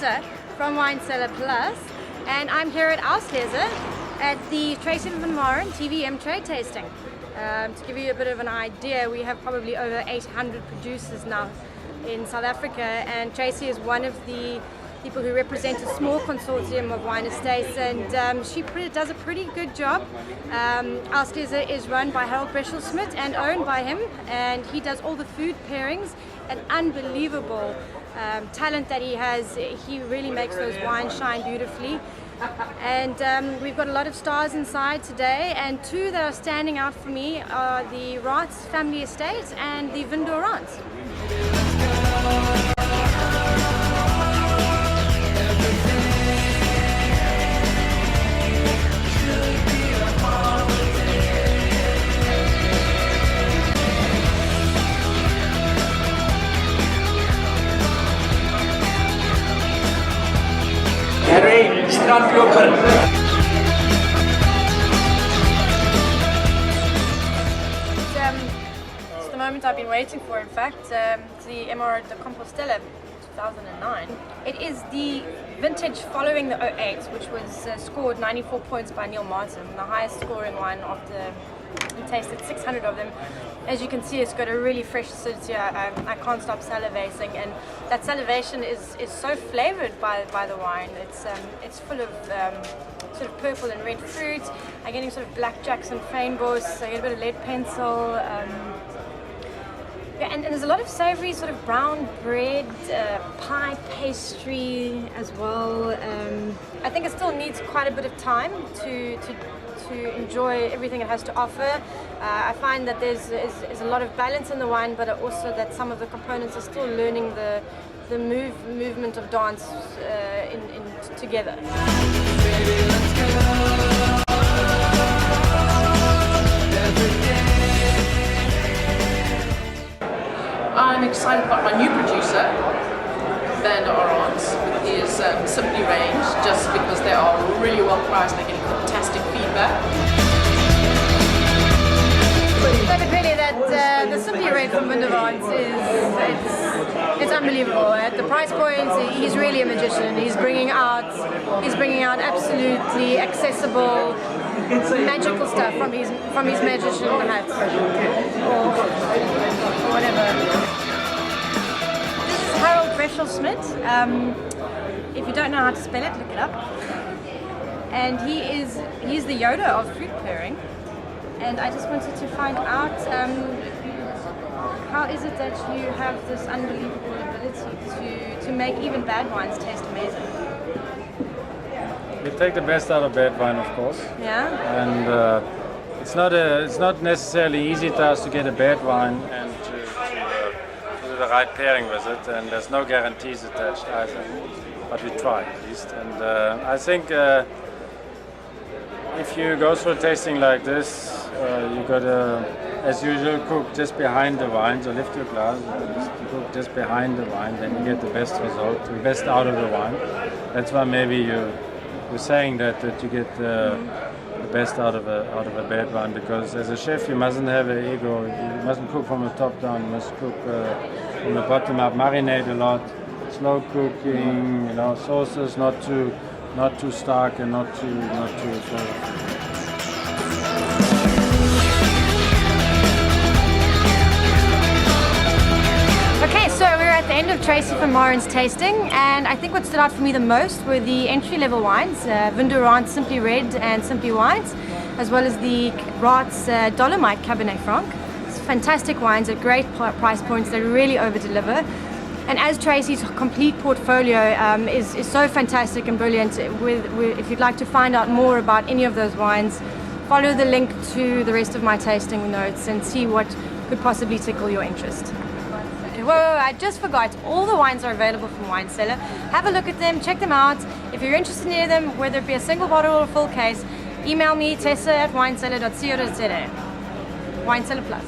Tessa from Wine Cellar Plus, and I'm here at Tessa at the Tracy van Maren TvM Trade tasting. To give you a bit of an idea, we have probably over 800 producers now in South Africa, and Tracy is one of the people who represent a small consortium of wine estates, and she does a pretty good job. Tessa is run by Harold Breschel-Smit and owned by him, and he does all the food pairings. An unbelievable talent that he has. He really makes those wines shine beautifully. And we've got a lot of stars inside today, and two that are standing out for me are the Raats family estate and the Vin Raats. It's the moment I've been waiting for, in fact. The Emerald de Compostela 2009. It is the vintage following the 08, which was scored 94 points by Neil Martin, the highest scoring wine after he tasted 600 of them. As you can see, it's got a really fresh acidity. I can't stop salivating, and that salivation is so flavored by the wine. It's full of sort of purple and red fruit. I'm getting sort of blackjacks and fynbos. I get a bit of lead pencil. Yeah, and there's a lot of savory sort of brown bread, pie pastry as well. I think it still needs quite a bit of time to enjoy everything it has to offer. I find that there's a lot of balance in the wine, but also that some of the components are still learning the movement of dance together. I'm excited about my new producer, Van der Arons, with his Simply range, just because they are really well priced. They're getting fantastic feedback. But really, that the Simply range from Van der Arons it's unbelievable. At the price points, he's really a magician. He's bringing out absolutely accessible, magical stuff from his magician hat or whatever. This is Harold Breschel-Smit. If you don't know how to spell it, look it up. And he's the Yoda of food pairing. And I just wanted to find out how is it that you have this unbelievable ability to make even bad wines taste amazing? We take the best out of bad wine, of course. Yeah. And it's not necessarily easy task to get a bad wine and to do the right pairing with it. And there's no guarantees attached either. But we try at least. And I think if you go through a tasting like this, you got to, as usual, cook just behind the wine. So lift your glass, cook just behind the wine, then you get the best result, the best out of the wine. That's why maybe you're saying that you get the best out of a bad wine, because as a chef you mustn't have an ego. You mustn't cook from the top down. You must cook from the bottom up. Marinate a lot, slow cooking. You know, sauces not too stark and not too flavorful. Okay, so we're at the end of Tracy van Maren's tasting, and I think what stood out for me the most were the entry-level wines, Vin Raats Simply Red and Simply White, as well as the Raats Dolomite Cabernet Franc. It's fantastic wines at great price points. They really over-deliver. And as Tracy's complete portfolio is so fantastic and brilliant, if you'd like to find out more about any of those wines, follow the link to the rest of my tasting notes and see what could possibly tickle your interest. Whoa, I just forgot. All the wines are available from Wine Cellar. Have a look at them, check them out. If you're interested in any of them, whether it be a single bottle or a full case, email me, Tessa at winecellar.co.za. Wine Cellar Plus.